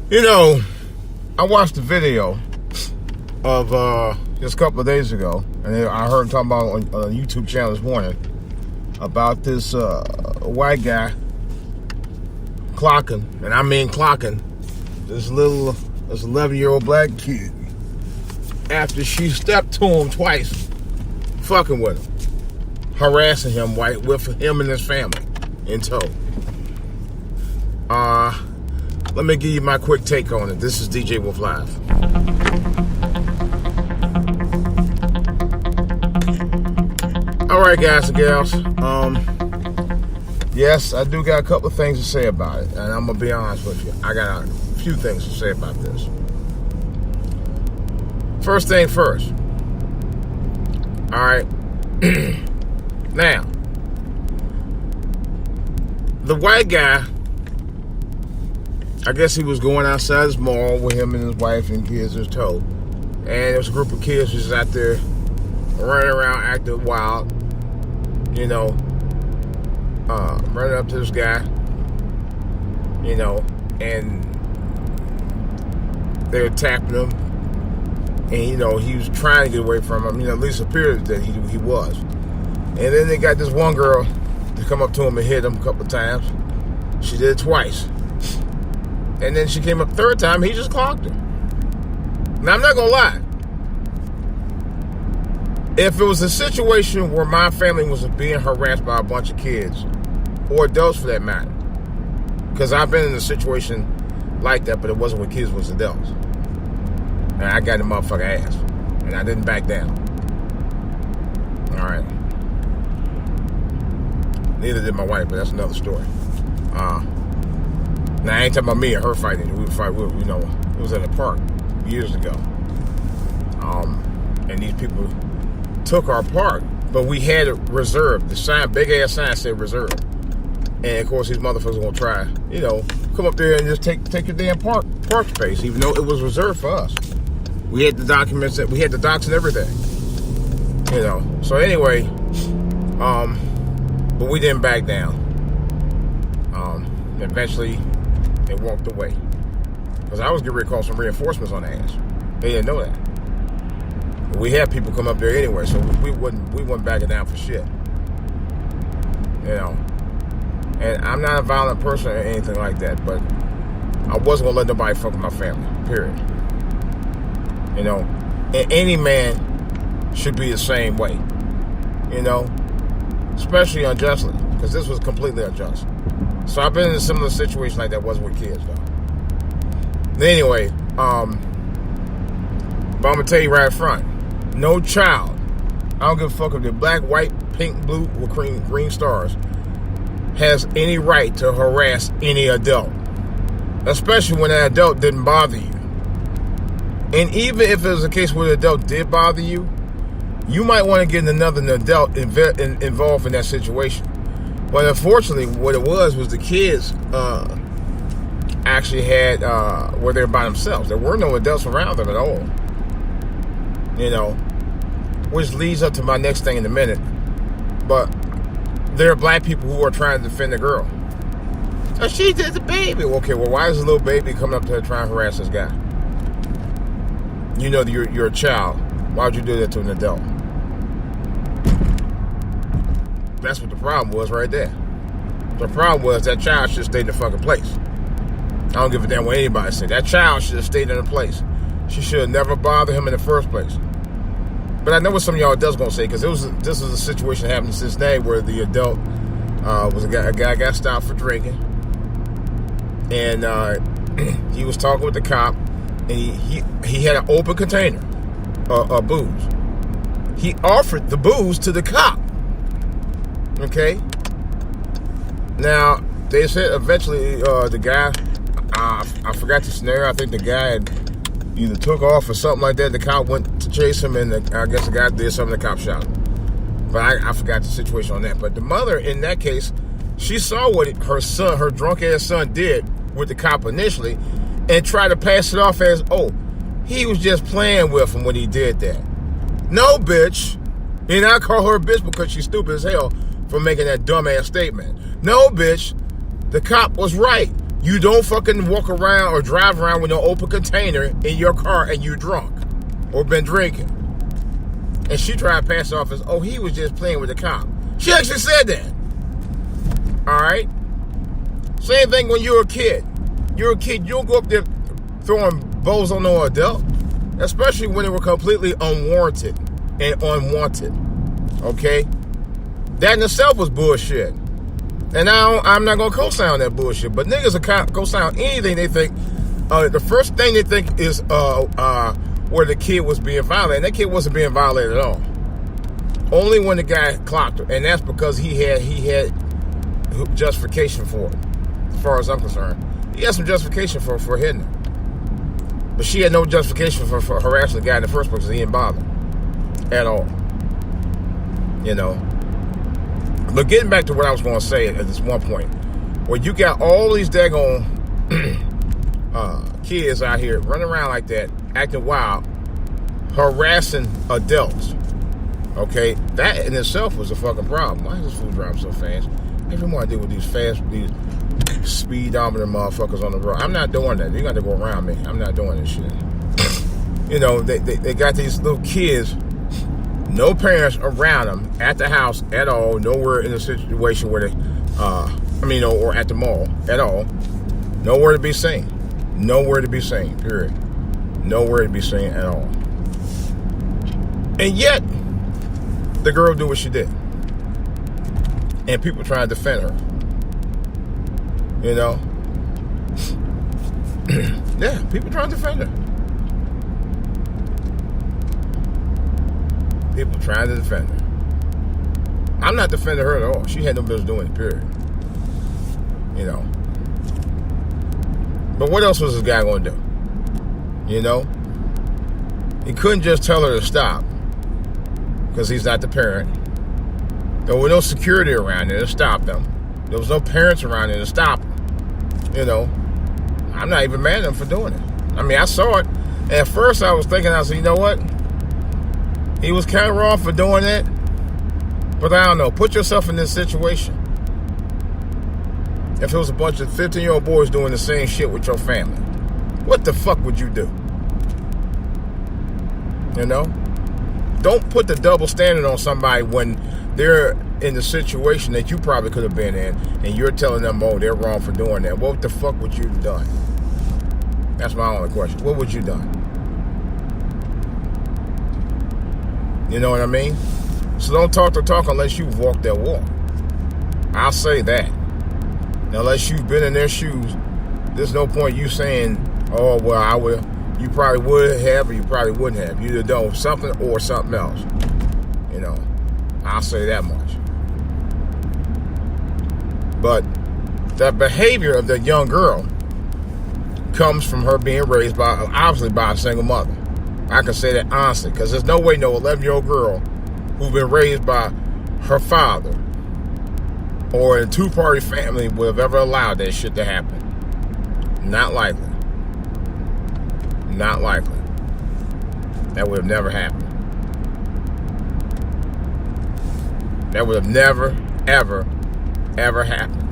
You know, I watched a video of just a couple of days ago, and I heard him talking about on a YouTube channel this morning about this white guy clocking, and I mean clocking, this 11-year-old black kid after she stepped to him twice, fucking with him, harassing him with him and his family in tow. Let me give you my quick take on it. This is DJ Wolf Live. All right, guys and gals. Yes, I do got a couple of things to say about it, and I'm gonna be honest with you. I got a few things to say about this. First thing first. All right. Now, the white guy, I guess he was going outside his mall with him and his wife and kids in tow. And there was a group of kids just out there running around acting wild, you know, running up to this guy, you know, and they were tapping him. And, you know, he was trying to get away from him. You know, at least it appeared that he was. And then they got this one girl to come up to him and hit him a couple of times. She did it twice. And then she came up third time, he just clocked her. Now, I'm not going to lie. If it was a situation where my family was being harassed by a bunch of kids, or adults for that matter, because I've been in a situation like that, but it wasn't with kids, it was adults. And I got the motherfucker ass. And I didn't back down. Alright. Neither did my wife, but that's another story. Now, I ain't talking about me and her fighting. We you know, it was at a park years ago. And these people took our park, but we had it reserved. The sign, big ass sign said reserved. And of course, these motherfuckers gonna try, you know, come up there and just take your damn park space, even though it was reserved for us. We had the documents, we had the docs and everything. You know. So anyway, but we didn't back down. Eventually, they walked away. Because I was getting ready to call some reinforcements on the ass. They didn't know that. But we had people come up there anyway, so we wasn't backing down for shit. You know. And I'm not a violent person or anything like that, but I wasn't gonna let nobody fuck with my family. Period. You know. And any man should be the same way. You know. Especially unjustly. Because this was completely unjust. So I've been in a similar situation like that was with kids, though. Anyway, but I'm gonna tell you right up front, no child, I don't give a fuck if they're black, white, pink, blue, or green stars, has any right to harass any adult, especially when that adult didn't bother you. And even if it was a case where the adult did bother you, you might want to get another adult involved in that situation. But unfortunately, what it was the kids actually had, were there by themselves. There were no adults around them at all. You know, which leads up to my next thing in a minute. But there are black people who are trying to defend the girl. Oh, she did the baby. Okay, well, why is a little baby coming up to her trying to harass this guy? You know you're a child. Why would you do that to an adult? That's what the problem was right there. The problem was that child should have stayed in the fucking place. I don't give a damn what anybody said. That child should have stayed in the place. She should have never bothered him in the first place. But I know what some of y'all adults gonna say, because this was a situation that happened in Cincinnati where the adult was a guy got stopped for drinking, and he was talking with the cop, and he had an open container of booze. He offered the booze to the cop. Okay. Now they said eventually the guy, I forgot the scenario. I think the guy had either took off or something like that. The cop went to chase him, and I guess the guy did something. The cop shot him. But I forgot the situation on that. But the mother, in that case, she saw what her drunk ass son did with the cop initially, and tried to pass it off as, oh, he was just playing with him when he did that. No, bitch. And I call her a bitch because she's stupid as hell for making that dumbass statement. No, bitch. The cop was right. You don't fucking walk around or drive around with no open container in your car and you drunk or been drinking. And she tried to pass it off as, oh, he was just playing with the cop. She actually said that. All right? Same thing when you're a kid. You're a kid, you don't go up there throwing bows on no adult, especially when they were completely unwarranted and unwanted. Okay? That in itself was bullshit. And now I'm not going to co-sign that bullshit. But niggas will co-sign anything they think. The first thing they think is where the kid was being violated. And that kid wasn't being violated at all. Only when the guy clocked her. And that's because he had justification for it. As far as I'm concerned. He had some justification for hitting her. But she had no justification for harassing the guy in the first place. He didn't bother at all. You know. But getting back to what I was going to say at this one point, where you got all these daggone kids out here running around like that, acting wild, harassing adults. Okay, that in itself was a fucking problem. Why is this food driving so fast? Every more I deal with these speedometer motherfuckers on the road. I'm not doing that. You got to go around me. I'm not doing this shit. You know, they got these little kids. No parents around them at the house at all. Nowhere in a situation where they, or at the mall at all. Nowhere to be seen. Nowhere to be seen, period. Nowhere to be seen at all. And yet, the girl did what she did. And people trying to defend her. You know? Yeah, people trying to defend her. People trying to defend her. I'm not defending her at all. She had no business doing it, period. You know. But what else was this guy going to do? You know? He couldn't just tell her to stop. Because he's not the parent. There was no security around there to stop them. There was no parents around there to stop them. You know? I'm not even mad at him for doing it. I mean, I saw it. And at first I was thinking, I said, you know what? He was kind of wrong for doing that. But I don't know. Put yourself in this situation. If it was a bunch of 15-year-old boys doing the same shit with your family, what the fuck would you do? You know? Don't put the double standard on somebody when they're in the situation that you probably could have been in, and you're telling them, oh, they're wrong for doing that. What the fuck would you have done? That's my only question. What would you have done? You know what I mean? So don't talk the talk unless you've walked that walk. I'll say that. Unless you've been in their shoes, there's no point you saying, oh, well, I will. You probably would have or you probably wouldn't have. You either done something or something else. You know, I'll say that much. But the behavior of that young girl comes from her being raised obviously by a single mother. I can say that honestly, because there's no way no 11-year-old girl who's been raised by her father or in a two-party family would have ever allowed that shit to happen. Not likely. Not likely. That would have never happened. That would have never, ever, ever happened.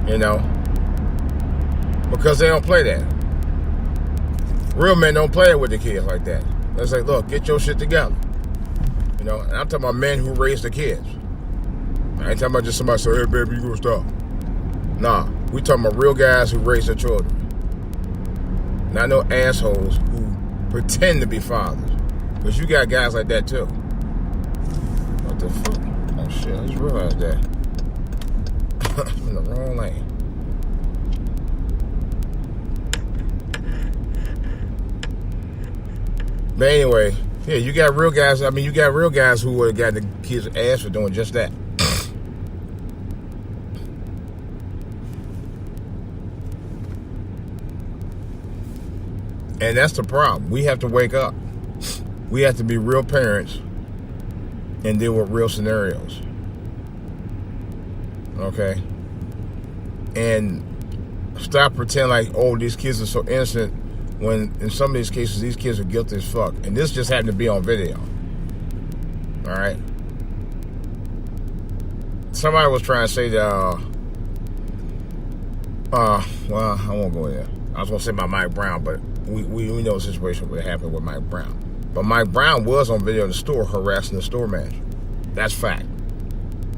You know? Because they don't play that. Real men don't play it with the kids like that. They say, look, get your shit together. You know, and I'm talking about men who raise the kids. I ain't talking about just somebody say, hey, baby, you gonna stop. Nah, we talking about real guys who raise their children. Not no assholes who pretend to be fathers. Because you got guys like that too. What the fuck? Oh shit, I just realized that. I'm in the wrong lane. But anyway, yeah, you got real guys. I mean, you got real guys who would have gotten the kids' ass for doing just that. And that's the problem. We have to wake up. We have to be real parents and deal with real scenarios. Okay? And stop pretending like, oh, these kids are so innocent, when in some of these cases, these kids are guilty as fuck. And this just happened to be on video. All right? Somebody was trying to say that Well, I won't go there. I was gonna say about Mike Brown, but we know the situation would happen with Mike Brown. But Mike Brown was on video in the store harassing the store manager. That's fact.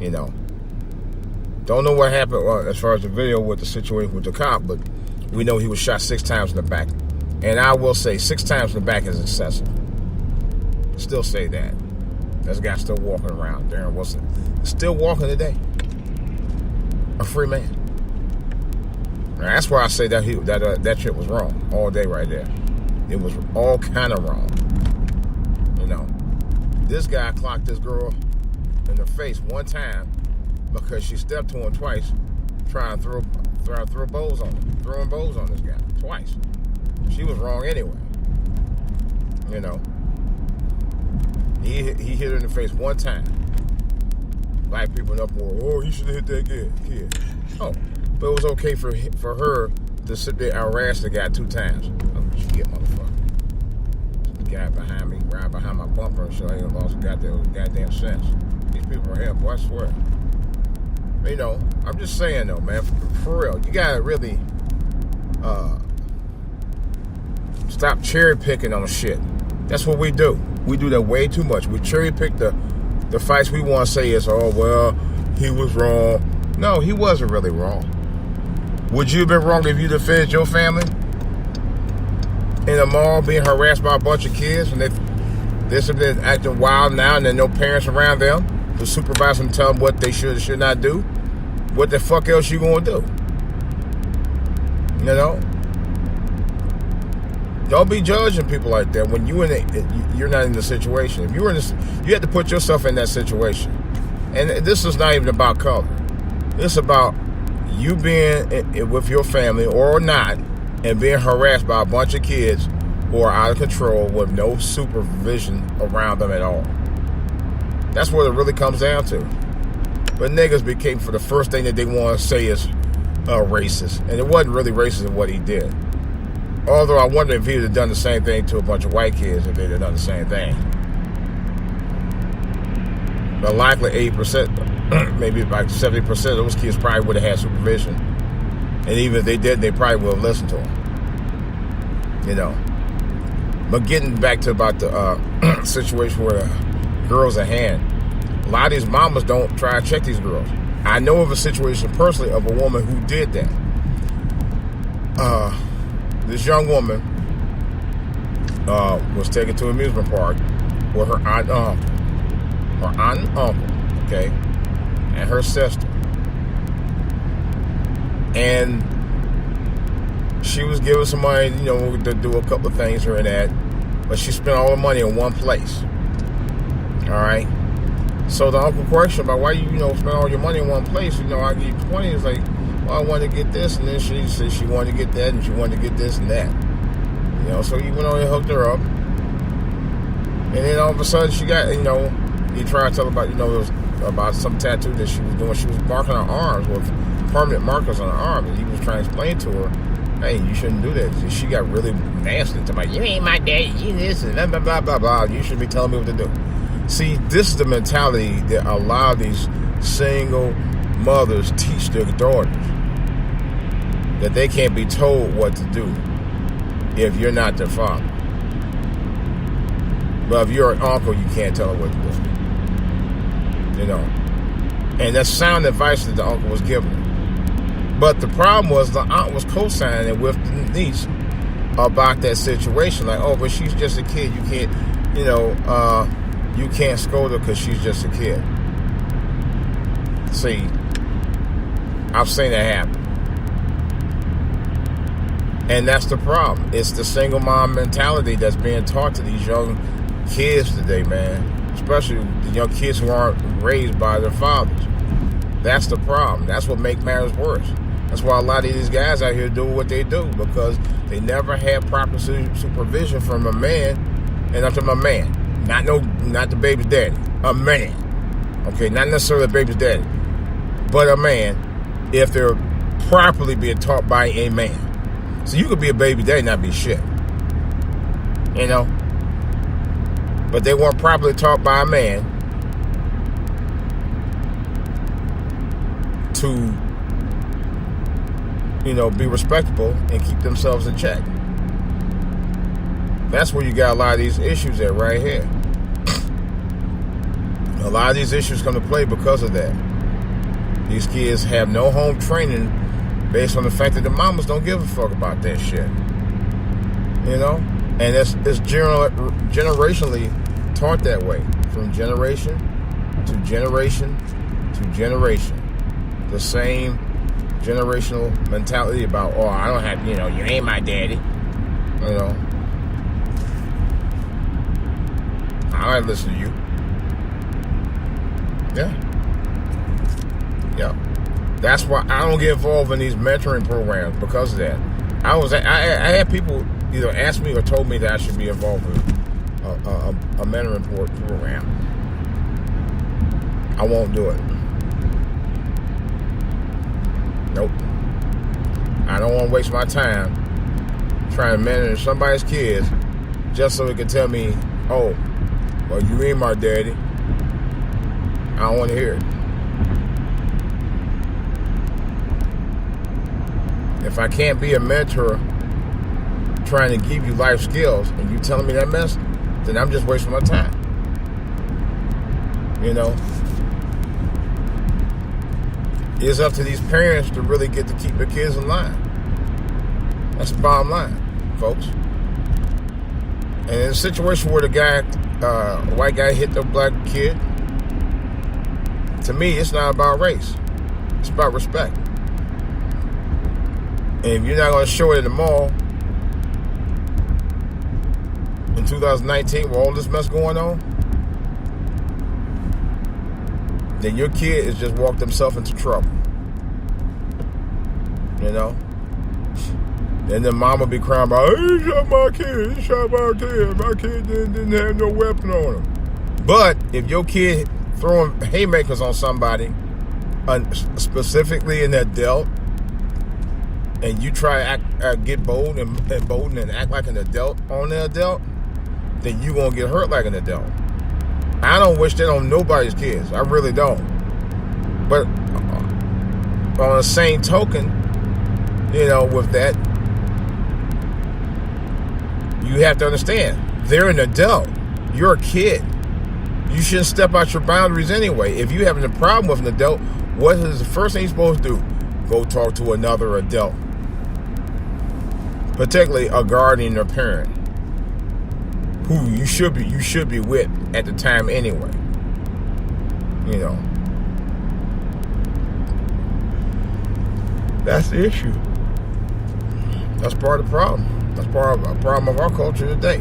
You know. Don't know what happened as far as the video with the situation with the cop, but we know he was shot 6 times in the back. And I will say 6 times in the back is excessive. Still say that. This guy's still walking around. Darren Wilson still walking today. A free man. Now, that's why I say that that shit was wrong all day right there. It was all kind of wrong. You know, this guy clocked this girl in the face 1 time because she stepped to him twice, trying to throw bows on him, throwing bows on this guy twice. She was wrong anyway. You know, he hit her in the face 1 time. Black people in uproar. Oh, he should have hit that kid. Oh, but it was okay for her to sit there and harass the guy 2 times. Oh, she get motherfucker. The guy behind me, right behind my bumper, and shit. I ain't lost goddamn sense. These people are here, boy, I swear. You know, I'm just saying though, man, for real, you gotta really stop cherry picking on shit. That's what we do. We do that way too much. We cherry pick the fights we want to say is, oh well, he was wrong. No, he wasn't really wrong. Would you have been wrong if you defended your family in a mall being harassed by a bunch of kids and they're been acting wild now and there are no parents around them to supervise them and tell them what they should or should not do? What the fuck else you gonna do? You know? Don't be judging people like that when you're not in the situation. If you were in this, you have to put yourself in that situation. And this is not even about color. It's about you being with your family or not and being harassed by a bunch of kids who are out of control with no supervision around them at all. That's what it really comes down to. But niggas became, for the first thing that they want to say is racist. And it wasn't really racist in what he did. Although I wonder if he would have done the same thing to a bunch of white kids if they'd have done the same thing. But likely 80%, maybe like 70% of those kids probably would have had supervision. And even if they did, they probably would have listened to him. You know. But getting back to about the situation where the girls at hand, a lot of these mamas don't try to check these girls. I know of a situation personally of a woman who did that. This young woman was taken to an amusement park with her aunt and uncle, okay, and her sister. And she was given some money, you know, to do a couple of things here and that, but she spent all the money in one place. All right. So the uncle questioned about why you spend all your money in one place. You know, I give you 20. It's like, well, I wanted to get this, and then she said she wanted to get that, and she wanted to get this and that. You know, so he went on and hooked her up, and then all of a sudden she got, you know, he tried to tell her about, you know, it was about some tattoo that she was doing. She was marking her arms with permanent markers on her arm, and he was trying to explain to her, hey, you shouldn't do that. She got really nasty to me. You ain't my daddy. You this and blah blah blah blah blah. You shouldn't be telling me what to do. See, this is the mentality that a lot of these single mothers teach their daughters, that they can't be told what to do if you're not their father. But if you're an uncle, you can't tell her what to do. You know, and that's sound advice that the uncle was giving her. But the problem was the aunt was co-signing it with the niece about that situation. Like, oh, but she's just a kid. You can't, you know, you can't scold her because she's just a kid. See, I've seen that happen. And that's the problem. It's the single mom mentality that's being taught to these young kids today, man. Especially the young kids who aren't raised by their fathers. That's the problem. That's what makes matters worse. That's why a lot of these guys out here do what they do, because they never had proper supervision from a man. And I'm talking about a man. Not the baby's daddy. A man. Okay, not necessarily the baby's daddy. But a man, if they're properly being taught by a man. So you could be a baby daddy and not be shit. You know? But they weren't properly taught by a man to be respectable and keep themselves in check. That's where you got a lot of these issues at right here. A lot of these issues come to play because of that. These kids have no home training based on the fact that the mamas don't give a fuck about that shit. And it's generationally taught that way. From generation to generation to generation. The same generational mentality about, I don't have, you ain't my daddy. I don't listen to you. Yeah. That's why I don't get involved in these mentoring programs because of that. I had people either ask me or told me that I should be involved in a mentoring program. I won't do it. Nope. I don't want to waste my time trying to mentor somebody's kids just so they can tell me, well, you ain't my daddy. I don't want to hear it. If I can't be a mentor trying to give you life skills and you telling me that mess, then I'm just wasting my time. It's up to these parents to really get to keep their kids in line. That's the bottom line, folks. And in a situation where the white guy hit the black kid, to me, it's not about race. It's about respect. And if you're not going to show it at the mall in 2019 with all this mess going on, then your kid has just walked himself into trouble. And then mama be crying about, he shot my kid, my kid didn't have no weapon on him. But if your kid throwing haymakers on somebody, specifically in that adult, and you try to get bold and act like an adult on the adult, then you gonna get hurt like an adult. I don't wish that on nobody's kids. I really don't. But on the same token, with that, you have to understand, they're an adult. You're a kid. You shouldn't step out your boundaries anyway. If you're having a problem with an adult, what is the first thing you're supposed to do? Go talk to another adult. Particularly a guardian or parent who you should be with at the time anyway. That's the issue. That's part of the problem. That's part of a problem of our culture today.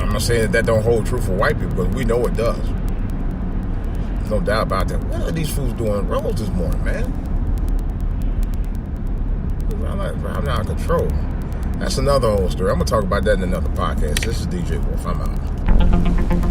I'm not saying that don't hold true for white people, because we know it does. There's no doubt about that. What are these fools doing rolls this morning, man? I'm not in control. That's another whole story. I'm going to talk about that in another podcast. This is DJ Wolf. I'm out.